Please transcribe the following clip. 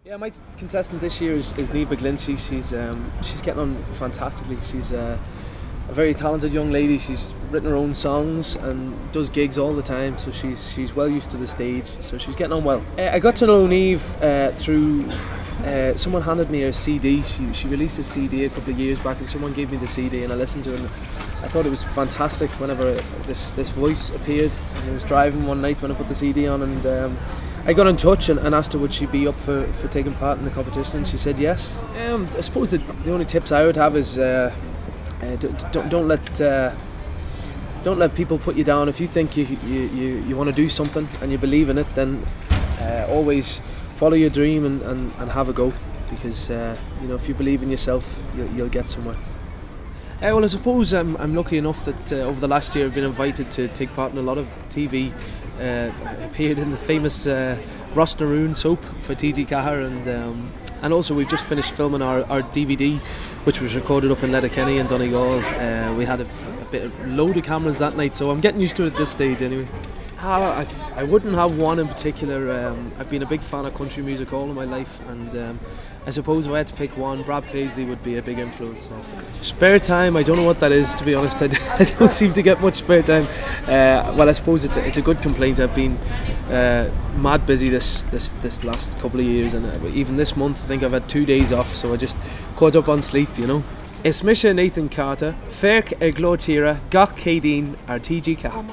Yeah, my contestant this year is Niamh McGlinchey. She's getting on fantastically. She's a very talented young lady. She's written her own songs and does gigs all the time, so she's well used to the stage. So she's getting on well. I got to know Niamh through someone handed me her CD. She released a CD a couple of years back, and someone gave me the CD, and I listened to it. And I thought it was fantastic. Whenever this voice appeared, and I was driving one night when I put the CD on, and I got in touch and asked her would she be up for taking part in the competition, and she said yes. I suppose the only tips I would have is don't let people put you down. If you think you want to do something and you believe in it, then always follow your dream and have a go, because if you believe in yourself, you'll get somewhere. Well, I suppose I'm lucky enough that over the last year I've been invited to take part in a lot of TV. Appeared in the famous Ross-na-Roon soap for TG4 and also we've just finished filming our DVD, which was recorded up in Letterkenny and Donegal. We had a load of cameras that night, so I'm getting used to it at this stage anyway. I wouldn't have one in particular. I've been a big fan of country music all of my life, and I suppose if I had to pick one, Brad Paisley would be a big influence. So. Spare time, I don't know what that is, to be honest. I don't seem to get much spare time. Well, I suppose it's a good complaint. I've been mad busy this last couple of years, and even this month I think I've had 2 days off, so I just caught up on sleep, you know. Is Misha Nathan Carter, Ferk Glór Tíre, Gach Céadaoin, TG4.